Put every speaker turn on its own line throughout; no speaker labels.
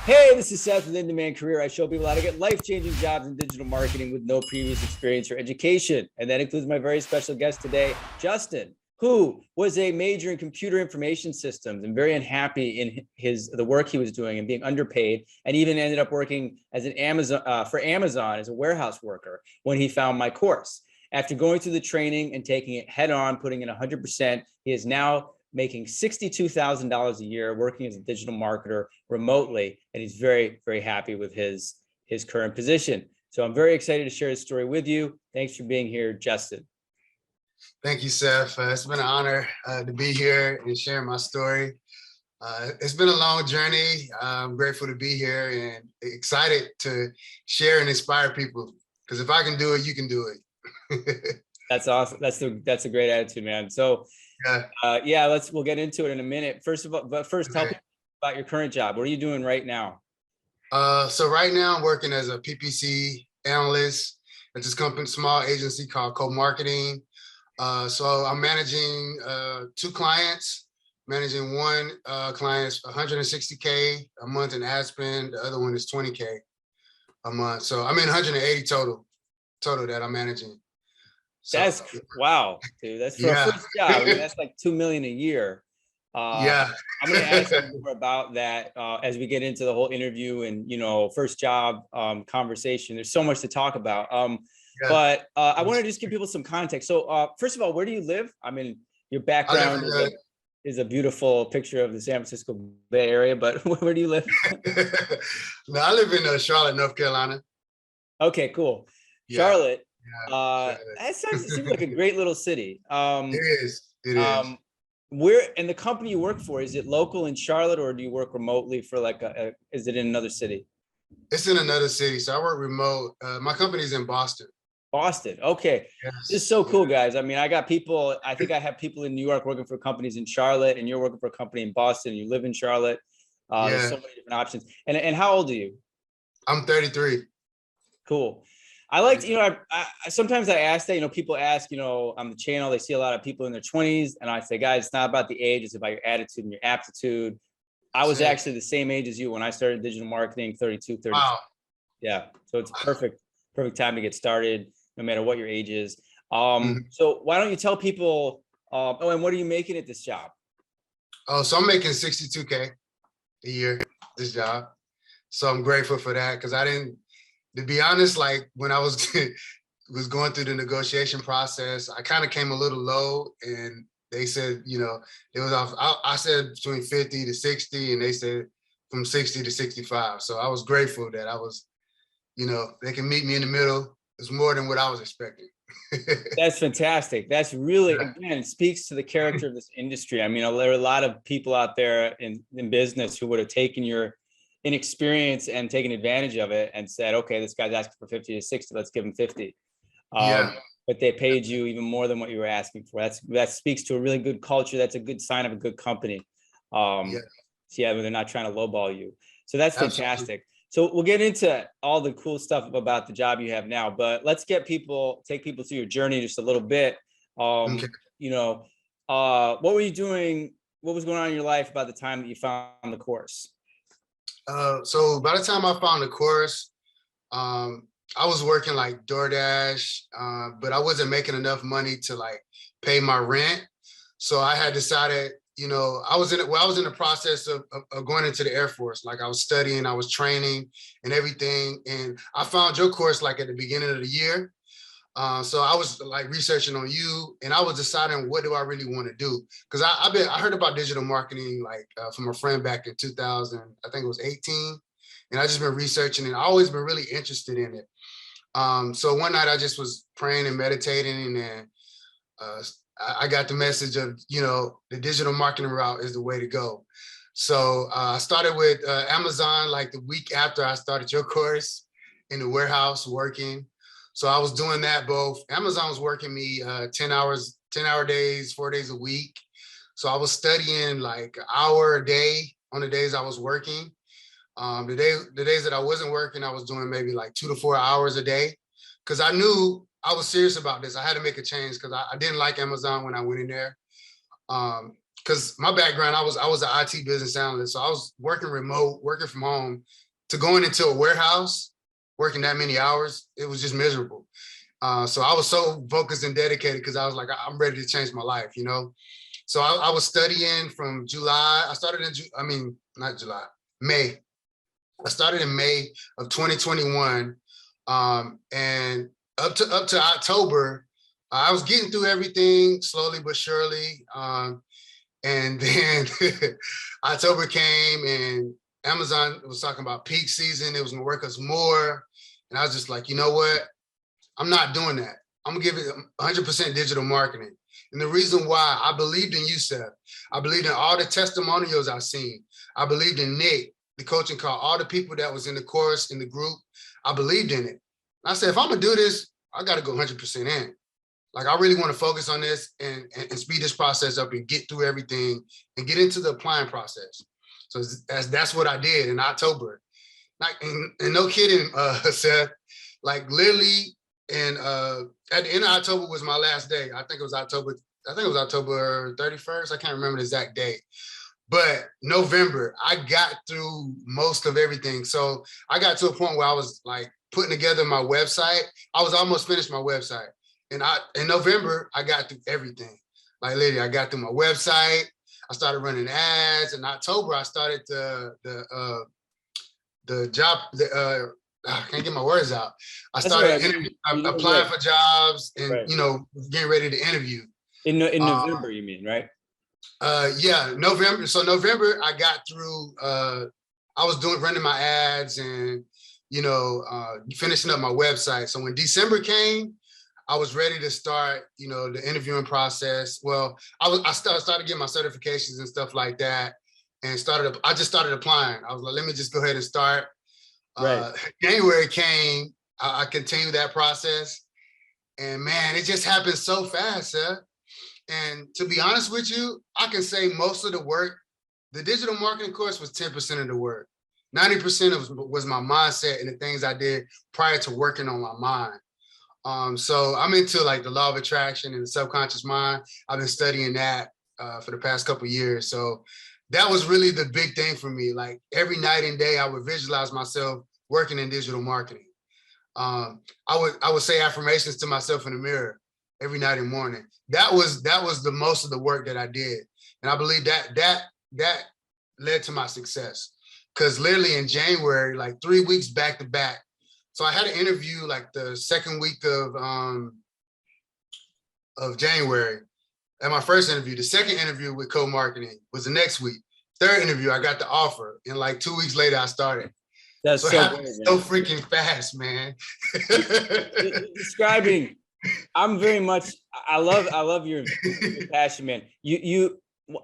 Hey, this is Seth with In Demand Career. I show people how to get life-changing jobs in digital marketing with no previous experience or education. And that includes my very special guest today, Justin, who was a major in computer information systems and very unhappy in the work he was doing and being underpaid, and even ended up working as an for Amazon as a warehouse worker when he found my course. After going through the training and taking it head on, putting in 100%, he is now making $62,000 a year, working as a digital marketer remotely, and he's very, very happy with his current position. So I'm very excited to share his story with you. Thanks for being here, Justin.
Thank you, Seth. It's been an honor to be here and share my story. It's been a long journey. I'm grateful to be here and excited to share and inspire people. Because if I can do it, you can do it.
That's awesome. That's a great attitude, man. So we'll get into it in a minute. First, tell me about your current job. What are you doing right now?
So right now I'm working as a PPC analyst at this company, small agency called Co-Marketing. So I'm managing two clients. Managing one client's 160K a month in ad spend. The other one is 20K a month. So I'm in 180 total that I'm managing. So,
that's wow, dude. That's for a first job. I mean, that's like $2 million a year. I'm going to ask you more about that as we get into the whole interview and first job conversation. There's so much to talk about. But I want to just give people some context. So first of all, where do you live? I mean, your background is a beautiful picture of the San Francisco Bay Area, but where do you live?
No, I live in Charlotte, North Carolina.
Okay, cool. Yeah. Charlotte. That seems like a great little city.
It is.
Where and the company you work for, is it local in Charlotte, or do you work remotely for is it in another city?
It's in another city. So I work remote. My company's in Boston.
Boston. Okay. Yes. This is so cool, guys. I mean, I think I have people in New York working for companies in Charlotte, and you're working for a company in Boston. You live in Charlotte. There's so many different options. And how old are you?
I'm 33.
Cool. I like to, sometimes I ask that, people ask, on the channel, they see a lot of people in their 20s, and I say, guys, it's not about the age, it's about your attitude and your aptitude. I was actually the same age as you when I started digital marketing, 32, 33. Wow. Yeah. So it's perfect time to get started, no matter what your age is. So why don't you tell people, and what are you making at this job?
Oh, so I'm making 62K a year, this job. So I'm grateful for that, because to be honest, like when I was going through the negotiation process, I kind of came a little low, and they said, it was off. I said between 50 to 60, and they said from 60 to 65. So I was grateful that I was, they can meet me in the middle. It's more than what I was expecting.
That's fantastic. That's really, again, speaks to the character of this industry. I mean, there are a lot of people out there in business who would have taken your inexperience and taken advantage of it and said, okay, this guy's asking for 50 to 60, let's give him 50. But they paid you even more than what you were asking for. That speaks to a really good culture. That's a good sign of a good company. They're not trying to lowball you. So that's fantastic. So we'll get into all the cool stuff about the job you have now, but let's take people through your journey just a little bit. What were you doing? What was going on in your life about the time that you found the course?
So by the time I found the course, I was working like DoorDash, but I wasn't making enough money to pay my rent. So I had decided, I was in the process of going into the Air Force. Like I was studying, I was training and everything. And I found your course at the beginning of the year. So I was researching on you, and I was deciding, what do I really want to do? Because I heard about digital marketing from a friend back in 2000, I think it was 18. And I just been researching, and I always been really interested in it. So one night I just was praying and meditating, and I got the message of, the digital marketing route is the way to go. So I started with Amazon the week after I started your course, in the warehouse working. So I was doing that both. Amazon was working me 10-hour days, 4 days a week. So I was studying an hour a day on the days I was working. The days that I wasn't working, I was doing maybe 2 to 4 hours a day, because I knew I was serious about this. I had to make a change because I didn't like Amazon when I went in there. because my background, I was an IT business analyst. So I was working remote, working from home, to going into a warehouse, working that many hours. It was just miserable. So I was so focused and dedicated because I was like, I'm ready to change my life, you know? So I was studying from July. I started in, not July, May. I started in May of 2021. And up to October, I was getting through everything slowly but surely. And then October came and Amazon was talking about peak season. It was gonna work us more. And I was just like, you know what? I'm not doing that. I'm gonna give it 100% digital marketing. And the reason why, I believed in you, Seth. I believed in all the testimonials I've seen. I believed in Nick, the coaching call, all the people that was in the course, in the group. I believed in it. And I said, if I'm gonna do this, I gotta go 100% in. Like, I really want to focus on this and speed this process up and get through everything and get into the applying process. So that's what I did in October. Like, and no kidding, Seth, like literally, and at the end of October was my last day. I think it was October 31st. I can't remember the exact date. But November, I got through most of everything. So I got to a point where I was like putting together my website. I was almost finished my website. And in November, I got through everything. Like literally, I got through my website. I started running ads. In October, I started the job. I can't get my words out. I started applying for jobs and getting ready to interview.
In November, you mean, right?
Yeah, November. So November, I got through. I was running my ads and finishing up my website. So when December came, I was ready to start, the interviewing process. Well, I started getting my certifications and stuff like that, and I just started applying. I was like, let me just go ahead and start.
Right.
January came, I continued that process, and man, it just happened so fast, huh? And to be honest with you, I can say most of the work, the digital marketing course was 10% of the work. 90% was my mindset and the things I did prior to working on my mind. So I'm into like the law of attraction and the subconscious mind. I've been studying that for the past couple of years. So that was really the big thing for me. Like every night and day, I would visualize myself working in digital marketing. I would say affirmations to myself in the mirror every night and morning. That was the most of the work that I did, and I believe that led to my success. Because literally in January, like 3 weeks back to back. So I had an interview like the second week of January. At my first interview, the second interview with co-marketing was the next week. Third interview, I got the offer, and like 2 weeks later, I started.
That's so
happened so freaking fast, man.
Describing, I'm very much. I love your passion, man.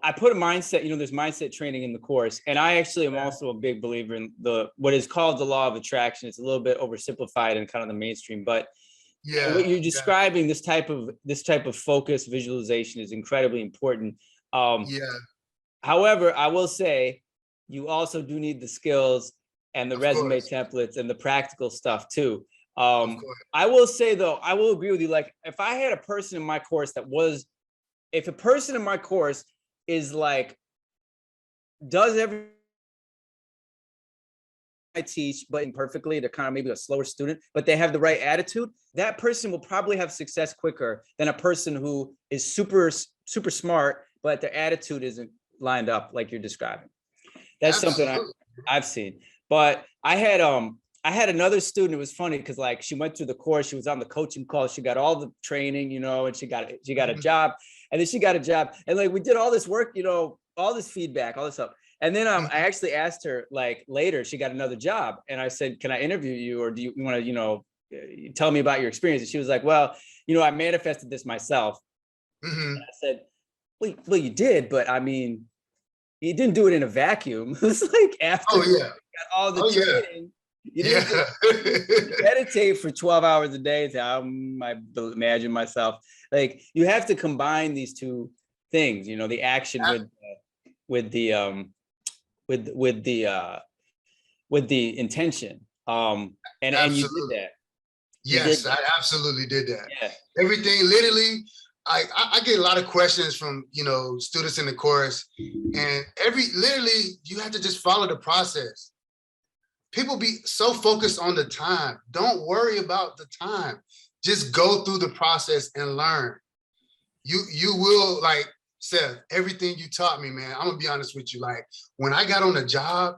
I put a mindset. There's mindset training in the course, and I actually am also a big believer in what is called the law of attraction. It's a little bit oversimplified in kind of the mainstream, but what you're describing, this type of focus, visualization is incredibly important. However, I will say you also do need the skills and the resume templates and the practical stuff too. I will say though, I will agree with you. Like if I had a person in my course if a person in my course is like, does everything I teach, but imperfectly, they're kind of maybe a slower student, but they have the right attitude, that person will probably have success quicker than a person who is super, super smart, but their attitude isn't lined up like you're describing. That's something I've seen. But I had another student. It was funny because like she went through the course, she was on the coaching call, she got all the training, and she got a job, and then she got a job, and like we did all this work, all this feedback, all this stuff. And then I actually asked her like later, she got another job, and I said, "Can I interview you, or do you want to, tell me about your experience?" And she was like, "Well, I manifested this myself." And I said, "Well, you did, but I mean, you didn't do it in a vacuum. It was like after you got all the training." You didn't meditate for 12 hours a day. I imagine myself. Like you have to combine these two things, the action with the intention. And you did that.
Yes, I absolutely did that.
Yeah.
Everything literally, I get a lot of questions from, students in the course, and literally you have to just follow the process. People be so focused on the time. Don't worry about the time. Just go through the process and learn. You will, like, Seth, everything you taught me, man, I'm gonna be honest with you. Like, when I got on the job,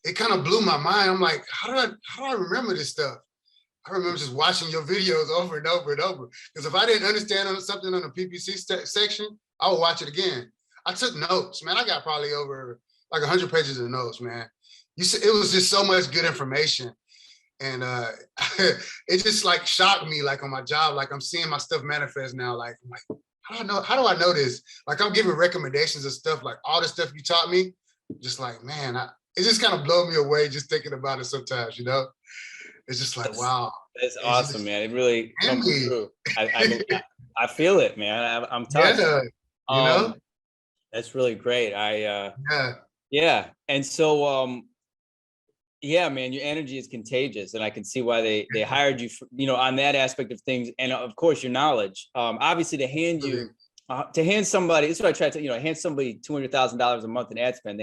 it kind of blew my mind. I'm like, how do I remember this stuff? I remember just watching your videos over and over and over. Because if I didn't understand something on the PPC section, I would watch it again. I took notes, man. I got probably over like 100 pages of notes, man. It was just so much good information. And it just like shocked me, like on my job, like I'm seeing my stuff manifest now. Like, I'm like, how do I know this? Like, I'm giving recommendations of stuff, like all the stuff you taught me, just like, man, it just kind of blows me away just thinking about it sometimes, It's just like, wow.
That's awesome, man. It really comes true. I feel it, man. I'm touched.
Yeah,
that's really great.
yeah.
And so, yeah, man, your energy is contagious, and I can see why they hired you for, on that aspect of things. And of course, your knowledge, obviously to hand somebody, this is what I try to, hand somebody $200,000 a month in ad spend.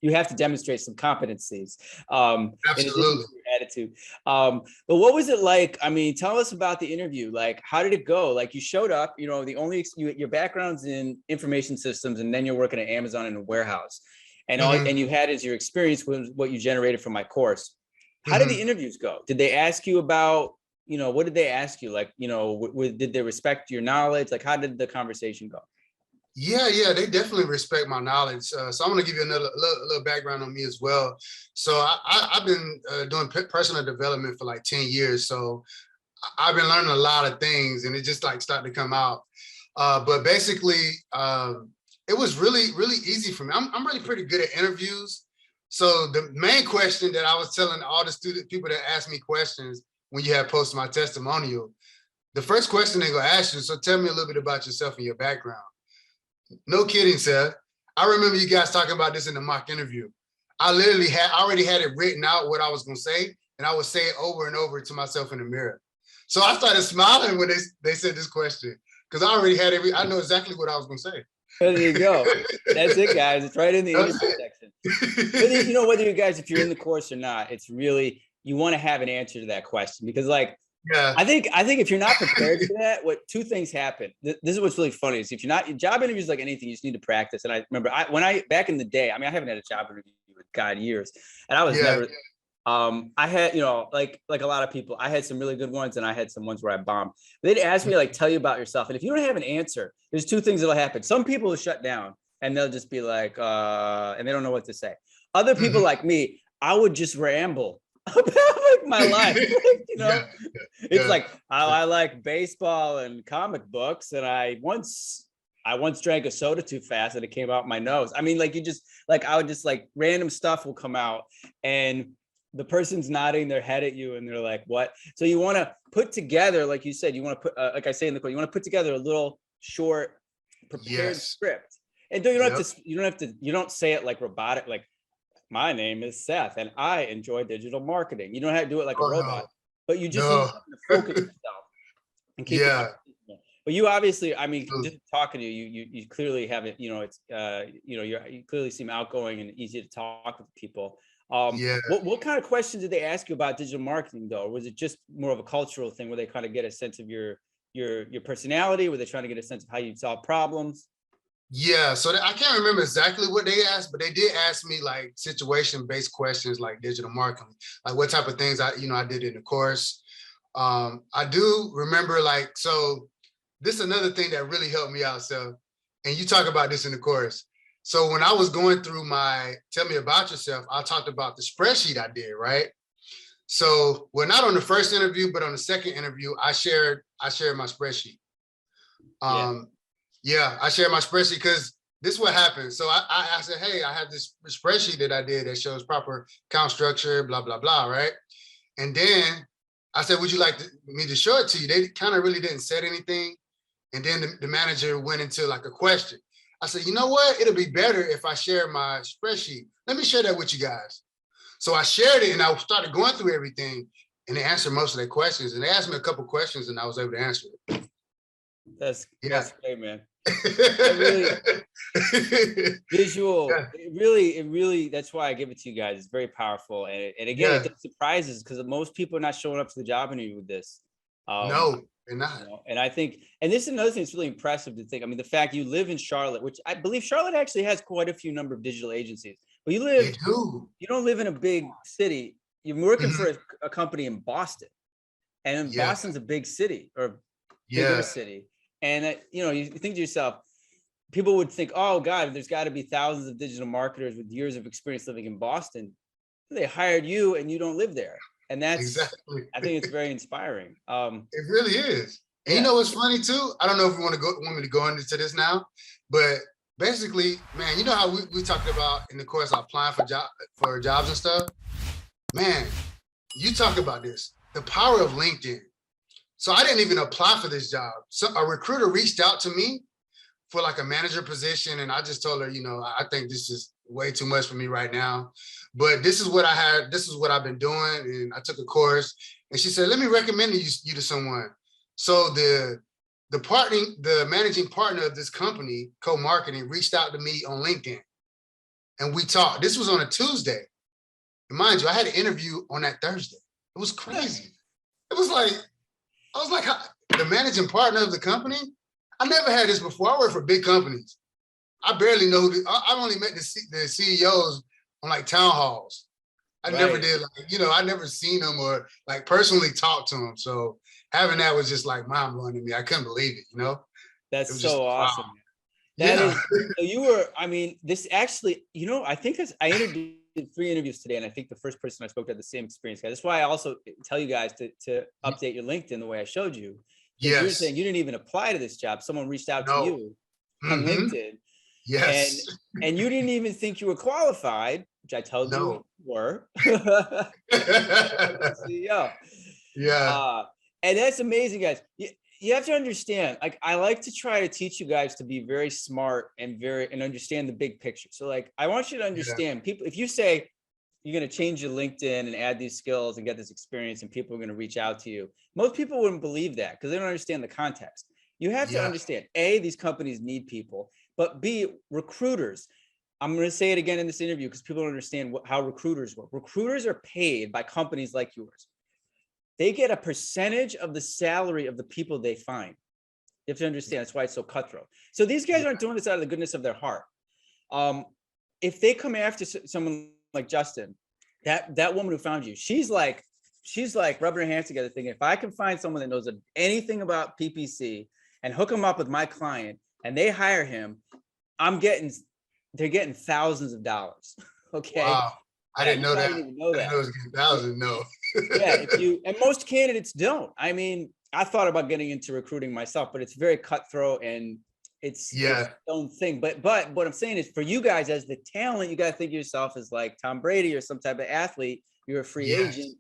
You have to demonstrate some competencies,
Absolutely.
in addition to your attitude. But what was it like? I mean, tell us about the interview. Like, how did it go? Like, you showed up, your background's in information systems, and then you're working at Amazon in a warehouse, and and you had as your experience with what you generated from my course. How did the interviews go? Did they ask you about, what did they ask you? Like, did they respect your knowledge? Like, how did the conversation go?
Yeah, they definitely respect my knowledge. So I'm going to give you another little background on me as well. So I've been doing personal development for like 10 years. So I've been learning a lot of things, and it just like started to come out. But basically, it was really, really easy for me. I'm really pretty good at interviews. So the main question that I was telling all the people that ask me questions when you have posted my testimonial, the first question they're gonna ask you, so tell me a little bit about yourself and your background. No kidding, Seth. I remember you guys talking about this in the mock interview. I literally already had it written out what I was gonna say, and I would say it over and over to myself in the mirror. So I started smiling when they said this question, because I already had I know exactly what I was gonna say.
There you go. That's it, guys. It's right in the interview section. Whether you guys, if you're in the course or not, it's really, you want to have an answer to that question, because like,
yeah.
I think if you're not prepared for that, two things happen. This is what's really funny is, if you're not, job interviews like anything, you just need to practice. And I remember back in the day, I mean, I haven't had a job interview in years, and I was never. I had, like a lot of people, I had some really good ones, and I had some ones where I bombed. They'd ask me, like, tell you about yourself. And if you don't have an answer, there's two things that'll happen. Some people will shut down, and they'll just be like, and they don't know what to say. Other people like me, I would just ramble about like my life. It's like, I like baseball and comic books, and I once drank a soda too fast and it came out my nose. I mean, like, I would just, like, random stuff will come out, and the person's nodding their head at you, and they're like, what? So you want to put together, like you said, you want to put, like I say in the quote, you want to put together a little short prepared script. And you don't say it like robotic, like, my name is Seth and I enjoy digital marketing. You don't have to do it like a robot, but you just need to focus yourself and keep it. But you obviously, I mean, just talking to you clearly haven't, it's, you clearly seem outgoing and easy to talk with people. What kind of questions did they ask you about digital marketing, though? Or was it just more of a cultural thing where they kind of get a sense of your personality? Were they trying to get a sense of how you solve problems?
Yeah, so I can't remember exactly what they asked, but they did ask me like situation-based questions, like digital marketing, like what type of things I did in the course. I do remember, like, so this is another thing that really helped me out. So, and you talk about this in the course. So when I was going through my tell me about yourself, I talked about the spreadsheet I did, right? So, well, not on the first interview, but on the second interview, I shared my spreadsheet. I shared my spreadsheet because this is what happened. So I said, hey, I have this spreadsheet that I did that shows proper account structure, blah, blah, blah, right? And then I said, would you like me to show it to you? They kind of really didn't say anything. And then the manager went into like a question. I said, you know what? It'll be better if I share my spreadsheet. Let me share that with you guys. So I shared it, and I started going through everything, and they answered most of their questions. And they asked me a couple questions, and I was able to answer it.
That's great, man. I really visual.
Yeah,
It really. That's why I give it to you guys. It's very powerful, and again, it
yeah,
does surprises because most people are not showing up to the job interview with this. Um,
no, they're not.
and I think, and this is another thing that's really impressive to think. I mean, the fact you live in Charlotte, which I believe Charlotte actually has quite a few number of digital agencies, but
They do.
you don't live in a big city. You're working
Mhm.
for a company in Boston, and
Yeah,
Boston's a big city or bigger
yeah,
city. And you think to yourself, people would think, oh God, there's got to be thousands of digital marketers with years of experience living in Boston. They hired you and you don't live there. And
exactly.
I think it's very inspiring.
It really is. And you
Yeah.
know what's funny too? I don't know if you want me to go into this now, but basically, man, you know how we talked about in the course applying for jobs and stuff? Man, you talk about this, the power of LinkedIn. So I didn't even apply for this job. So a recruiter reached out to me for like a manager position. And I just told her, I think this is way too much for me right now. But this is what this is what I've been doing. And I took a course. And she said, let me recommend you to someone. So the managing partner of this company, co-marketing, reached out to me on LinkedIn. And we talked. This was on a Tuesday. And mind you, I had an interview on that Thursday. It was crazy. It was like, I was like, the managing partner of the company? I never had this before. I work for big companies. I barely know I only met the CEOs on like town halls. I never did I never seen them or like personally talked to them. So having that was just like mind blowing to me. I couldn't believe it,
That's
It was just
so
wow.
awesome. That
Yeah.
is, so you were, I mean, this actually, I think I did 3 interviews today, and I think the first person I spoke to had the same experience. That's why I also tell you guys to update your LinkedIn the way I showed you. Because you're
Yes.
saying you didn't even apply to this job. Someone reached out to
No.
you on LinkedIn,
Yes.
and you didn't even think you were qualified, which I told you
No.
you were. CEO.
Yeah.
And that's amazing, guys. You have to understand, like, I like to try to teach you guys to be very smart and understand the big picture. So like, I want you to understand people, if you say you're going to change your LinkedIn and add these skills and get this experience and people are going to reach out to you, most people wouldn't believe that because they don't understand the context. You have to understand, A, these companies need people, but B, recruiters. I'm going to say it again in this interview because people don't understand how recruiters work. Recruiters are paid by companies like yours. They get a percentage of the salary of the people they find. You have to understand. That's why it's so cutthroat. So these guys aren't doing this out of the goodness of their heart. If they come after someone like Justin, that woman who found you, she's like rubbing her hands together thinking, if I can find someone that knows anything about PPC and hook them up with my client and they hire him, they're getting thousands of dollars. Okay.
Wow. I didn't know that.
I didn't know that.
It was getting thousands. No.
Yeah, and most candidates don't. I mean, I thought about getting into recruiting myself, but it's very cutthroat and it's its own thing. But what I'm saying is, for you guys as the talent, you got to think of yourself as like Tom Brady or some type of athlete. You're a free agent.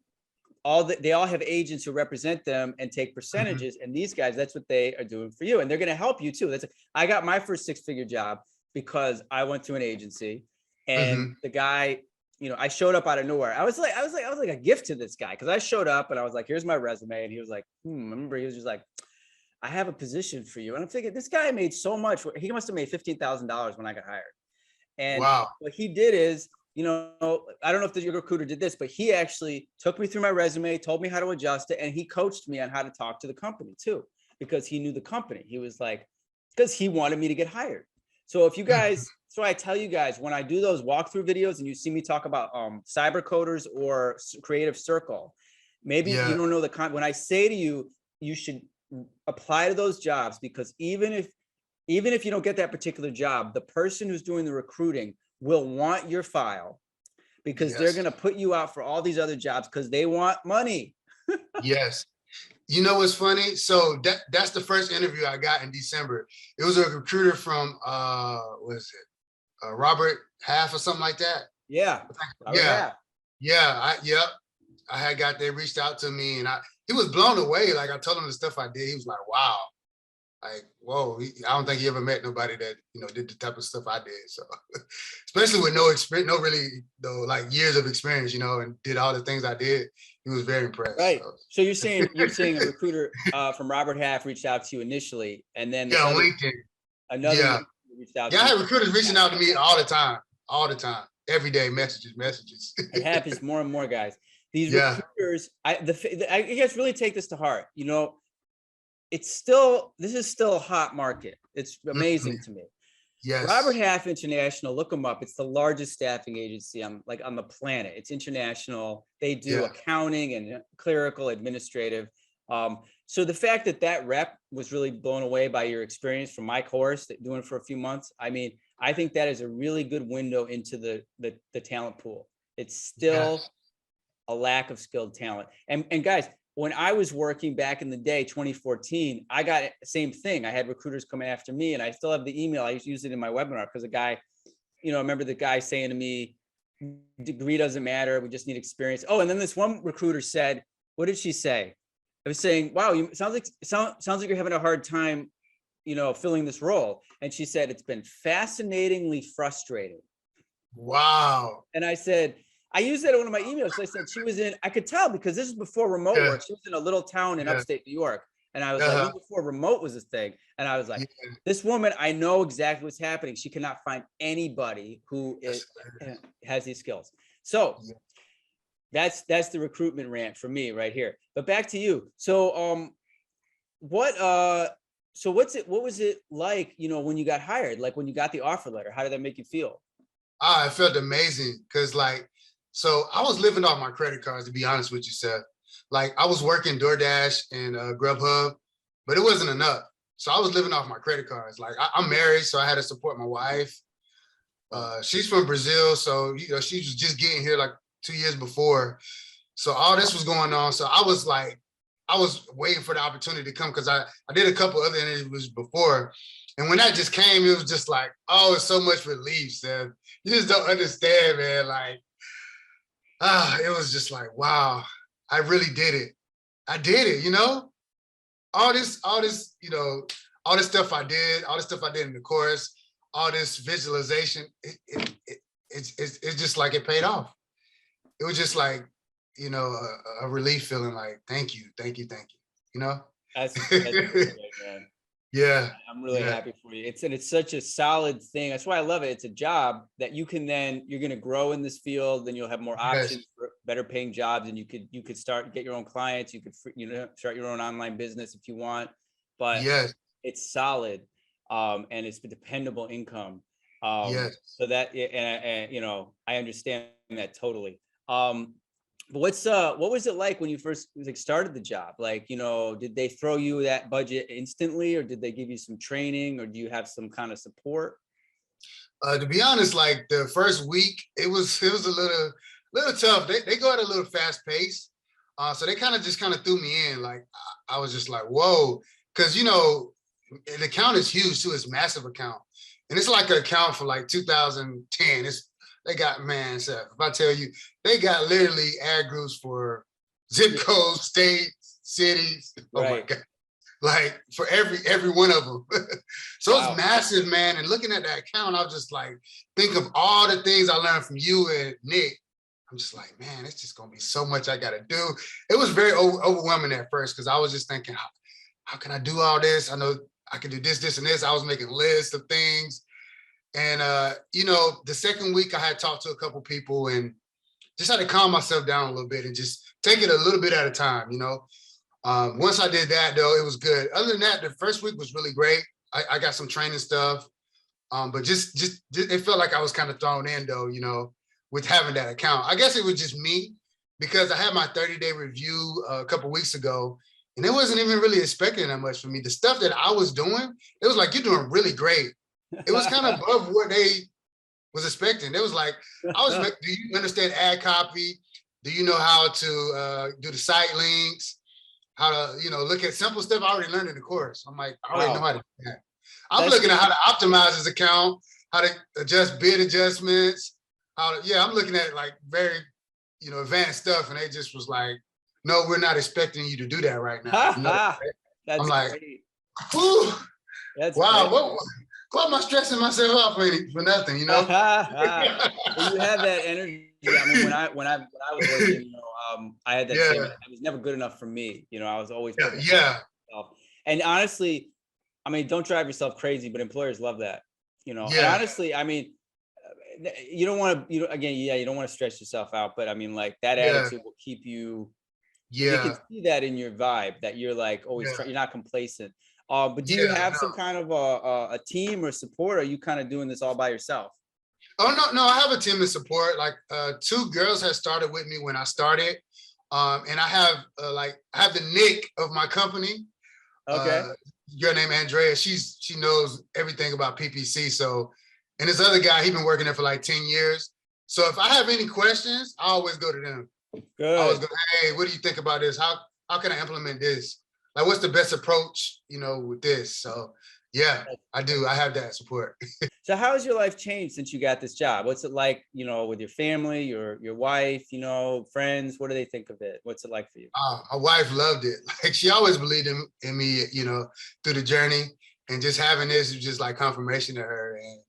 They all have agents who represent them and take percentages. And these guys, that's what they are doing for you, and they're going to help you too. I got my first 6-figure job because I went to an agency, and the guy. I showed up out of nowhere. I was like a gift to this guy because I showed up and I was like, here's my resume. And he was like, I remember he was just like, I have a position for you. And I'm thinking, this guy made so much. He must have made $15,000 when I got hired. And what he did is, I don't know if your recruiter did this, but he actually took me through my resume, told me how to adjust it. And he coached me on how to talk to the company too, because he knew the company. He was like, because he wanted me to get hired. So if you guys, so I tell you guys, when I do those walkthrough videos and you see me talk about cyber coders or creative circle, maybe you don't know when I say to you, you should apply to those jobs, because even if you don't get that particular job, the person who's doing the recruiting will want your file because they're going to put you out for all these other jobs because they want money.
Yes. You know what's funny? So that's the first interview I got in December. It was a recruiter from what is it? Robert Half or something like that.
Yeah.
I had got they reached out to me and he was blown away. Like I told him the stuff I did. He was like, wow. Like, whoa, I don't think he ever met nobody that, did the type of stuff I did. So, especially with no experience, no really, though, like years of experience, and did all the things I did. He was very impressed.
Right. So you're saying a recruiter from Robert Half reached out to you initially, and then
yeah, on LinkedIn.
Another recruiter reached out.
Yeah, I had recruiters reaching out to me all the time, every day, messages.
It happens more and more, guys. These recruiters, I guess really take this to heart. This is still a hot market. It's amazing to me.
Yes.
Robert Half International, look them up. It's the largest staffing agency on the planet. It's international. They do accounting and clerical, administrative. So the fact that rep was really blown away by your experience from my course, doing it for a few months. I mean, I think that is a really good window into the talent pool. It's still a lack of skilled talent. And guys, when I was working back in the day, 2014, I got the same thing. I had recruiters coming after me, and I still have the email. I used to use it in my webinar because a guy, I remember the guy saying to me, degree doesn't matter. We just need experience. Oh, and then this one recruiter said, what did she say? I was saying, wow, sounds like you're having a hard time, filling this role. And she said, it's been fascinatingly frustrating.
Wow.
And I said, I used that in one of my emails. So I said I could tell because this is before remote work. She was in a little town in upstate New York. And I was like, before remote was a thing. And I was like, this woman, I know exactly what's happening. She cannot find anybody who has these skills. So that's the recruitment rant for me right here. But back to you. So what was it like, when you got hired, like when you got the offer letter? How did that make you feel?
I felt amazing because so I was living off my credit cards, to be honest with you, Seth. Like I was working DoorDash and Grubhub, but it wasn't enough. So I was living off my credit cards. Like I'm married, so I had to support my wife. She's from Brazil, so she was just getting here like 2 years before. So all this was going on. So I was waiting for the opportunity to come because I did a couple other interviews before. And when that just came, it was just like, oh, it's so much relief, Seth. You just don't understand, man. Like, it was just like, wow, I really did it. I did it, all this, all this stuff I did, in the course, all this visualization, it's just like it paid off. It was just like, a relief feeling like, thank you.
That's great, man.
Yeah.
I'm really happy for you. It's such a solid thing. That's why I love it. It's a job that you're going to grow in this field, then you'll have more options for better paying jobs, and you could get your own clients. You could, start your own online business if you want, but it's solid. And it's dependable income. So that, and I understand that totally. But what was it like when you first started the job? Like, did they throw you that budget instantly, or did they give you some training, or do you have some kind of support?
To be honest, like the first week, it was a little tough. They go at a little fast pace. So they kind of threw me in. Like I was just like, whoa, because the account is huge too. It's a massive account, and it's like an account for like 2010. They got, man, Seth, if I tell you, they got literally ad groups for zip codes, states, cities. Oh my God. Like for every one of them. So it's massive, man. And looking at that account, I was just like, think of all the things I learned from you and Nick. I'm just like, man, it's just going to be so much I got to do. It was very overwhelming at first because I was just thinking, how can I do all this? I know I can do this, this, and this. I was making lists of things. And, the second week I had talked to a couple people and just had to calm myself down a little bit and just take it a little bit at a time, Once I did that, though, it was good. Other than that, the first week was really great. I got some training stuff, but just it felt like I was kind of thrown in, though, with having that account. I guess it was just me because I had my 30-day review a couple weeks ago, and it wasn't even really expecting that much from me. The stuff that I was doing, it was like, you're doing really great. It was kind of above what they was expecting. They was like, do you understand ad copy? Do you know how to do the site links? How to, look at simple stuff I already learned in the course. I'm like, I already know how to do that. I'm looking at how to optimize his account, how to adjust bid adjustments. I'm looking at like very, advanced stuff. And they just was like, no, we're not expecting you to do that right now.
That's
I'm like,
great.
whew.
That's
Wow,
great.
what am I stressing myself out for nothing, you know?
Well, you have that energy. I mean, when I was working, I had that
Yeah,
same. It was never good enough for me. I was always
yeah,
putting
yeah,
myself. And honestly, I mean, don't drive yourself crazy, but employers love that. And
yeah,
honestly, I mean, you don't want to. Again, yeah, you don't want to stress yourself out, but I mean, like that
yeah,
attitude will keep you. They can
yeah,
see that in your vibe that you're like always
yeah,
you're not complacent. But do you
yeah.
have some kind of a team or support? Or are you kind of doing this all by yourself?
Oh no, no, I have a team of support. Like two girls had started with me when I started. And I have the Nick of my company.
Okay.
Girl named Andrea. She knows everything about PPC. So, and this other guy, he been working there for like 10 years. So if I have any questions, I always go to them. I always
Good.
go, hey, what do you think about this? How can I implement this? Like, what's the best approach, with this? So yeah, I do. I have that support.
So how has your life changed since you got this job? What's it like, with your family, your wife, friends? What do they think of it? What's it like for you?
My wife loved it. Like she always believed in me, through the journey. And just having this was just like confirmation to her. And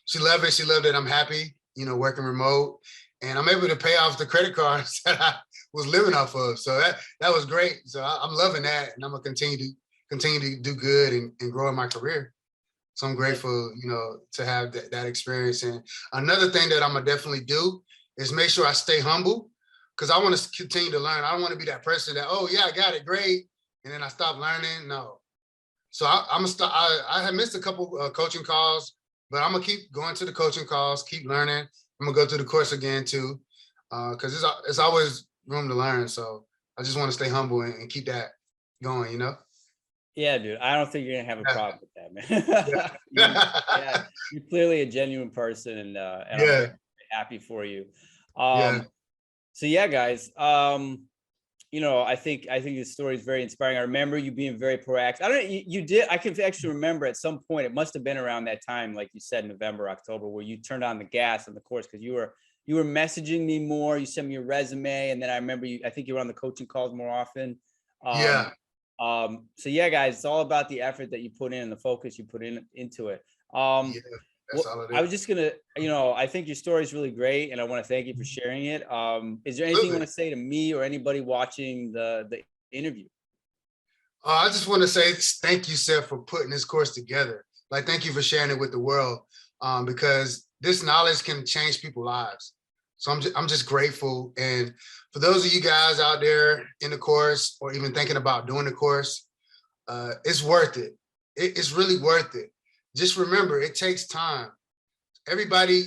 she loved it. She loved it. I'm happy, working remote. And I'm able to pay off the credit cards that I was living off of. So that was great. So I'm loving that. And I'm gonna continue to do good and grow in my career. So I'm grateful, to have that experience. And another thing that I'm gonna definitely do is make sure I stay humble, because I want to continue to learn. I don't want to be that person that, oh yeah, I got it, great, and then I stop learning. No. So I'm gonna start. I have missed a couple coaching calls, but I'm gonna keep going to the coaching calls, keep learning. I'm gonna go through the course again too, because it's always room to learn. So I just want to stay humble and keep that going.
Yeah, dude. I don't think you're gonna have a
Yeah,
problem with that, man. Yeah,
yeah,
you're clearly a genuine person, and I'm very
yeah,
happy for you.
yeah.
So yeah, guys. I think this story is very inspiring. I remember you being very proactive. I don't know, you did. I can actually remember at some point, it must have been around that time, like you said, November, October, where you turned on the gas on the course because you were messaging me more. You sent me your resume, and then I remember I think you were on the coaching calls more often. Um,
Yeah,
so yeah, guys, it's all about the effort that you put in and the focus you put into it.
yeah, that's
Well,
all it
I
is.
was just gonna, I think your story is really great, and I want to thank you for sharing it. Is there anything you
Absolutely.
want to say to me or anybody watching the interview?
I just want to say thank you, Seth, for putting this course together. Like, thank you for sharing it with the world, because this knowledge can change people's lives. So I'm just grateful. And for those of you guys out there in the course or even thinking about doing the course, it's worth it. It's really worth it. Just remember, it takes time. Everybody,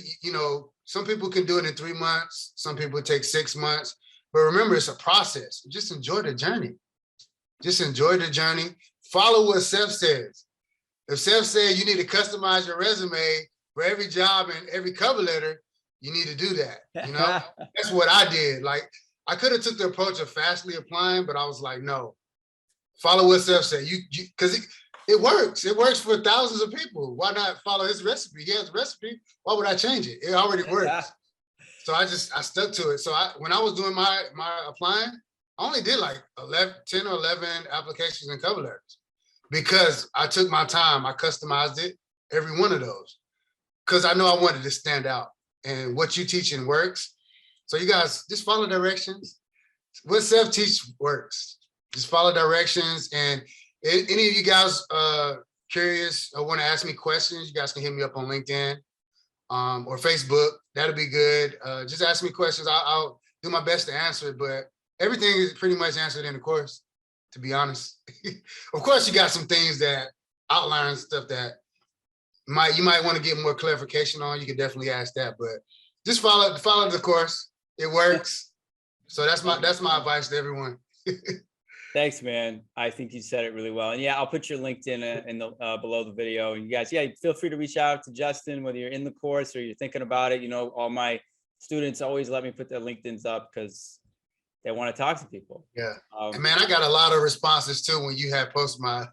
some people can do it in 3 months. Some people take 6 months. But remember, it's a process. Just enjoy the journey. Just enjoy the journey. Follow what Seth says. If Seth said you need to customize your resume for every job and every cover letter, you need to do that. That's what I did. Like, I could have took the approach of fastly applying, but I was like, no, follow what Seth said. Because it works. It works for thousands of people. Why not follow his recipe? He has a recipe. Why would I change it? It already works. So I stuck to it. So when I was doing my applying, I only did like 10 or 11 applications and cover letters because I took my time. I customized it, every one of those, because I know I wanted to stand out. And what you teaching works. So you guys just follow directions. What Seth teach works. Just follow directions. And any of you guys curious or want to ask me questions, you guys can hit me up on LinkedIn or Facebook. That'll be good. Just ask me questions. I'll do my best to answer it, but everything is pretty much answered in the course, to be honest. Of course, you got some things that outline stuff that you might want to get more clarification on. You can definitely ask that, but just follow the course. It works. So that's my advice to everyone.
Thanks, man. I think you said it really well. And yeah, I'll put your LinkedIn in the below the video. And you guys, yeah, feel free to reach out to Justin, whether you're in the course or you're thinking about it. All my students always let me put their LinkedIns up because they want to talk to people.
Yeah. And man, I got a lot of responses too when you had posted my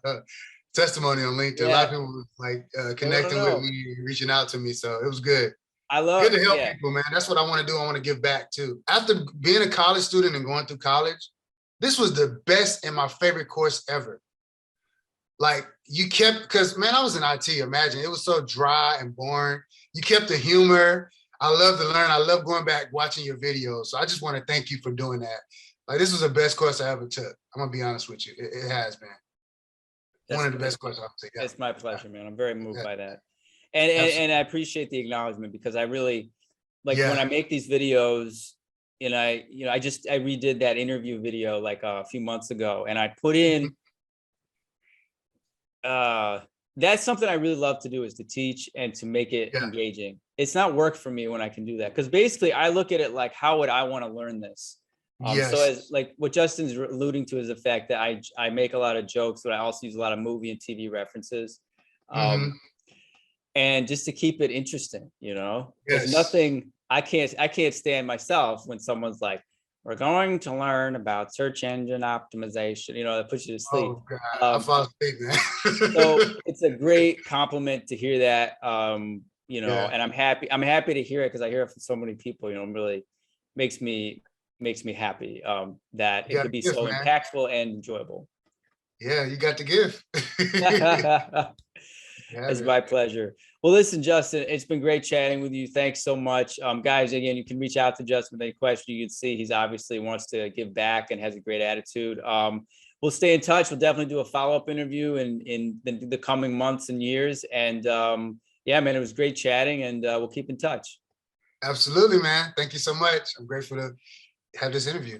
testimony on LinkedIn. A lot of people like connecting with me, reaching out to me. So it was good. Good to help people, man. That's what I want to do. I want to give back too. After being a college student and going through college, this was the best and my favorite course ever. like you kept, because man, I was in IT, imagine, it was so dry and boring. You kept the humor. I love to learn. I love going back, watching your videos. So I just want to thank you for doing that. Like, this was the best course I ever took. I'm gonna be honest with you. It has been
That's
one of the
great.
best courses I've taken.
It's my pleasure, man. I'm very moved
Yeah,
by that. And, and
absolutely.
and I appreciate the acknowledgement, because I really, like, when I
Yeah.
make these videos, and I redid that interview video like a few months ago, and I put in that's something I really love to do, is to teach and to make it
Yeah.
engaging. It's not work for me when I can do that, because basically I look at it like, how would I want to learn this? So
Yes.
as like what Justin's alluding to is the fact that I make a lot of jokes, but I also use a lot of movie and TV references.
Hmm.
And just to keep it interesting, because
Yes.
nothing, I can't stand myself when someone's like, we're going to learn about search engine optimization, that puts you to sleep.
Oh God, I
Um,
fall asleep, man.
so it's a great compliment to hear that,
Yeah.
and I'm happy to hear it, because I hear it from so many people, really makes me happy, that
You
it
got
could
to
be
give,
so
man.
impactful and enjoyable.
Yeah, you got to give. Yeah,
It's my
man.
pleasure. Well, listen, Justin, it's been great chatting with you. Thanks so much. Guys, again, you can reach out to Justin with any question. You can see he's obviously wants to give back and has a great attitude. We'll stay in touch. We'll definitely do a follow-up interview in the coming months and years. And yeah, man, it was great chatting, and we'll keep in touch.
Absolutely, man. Thank you so much. I'm grateful to have this interview.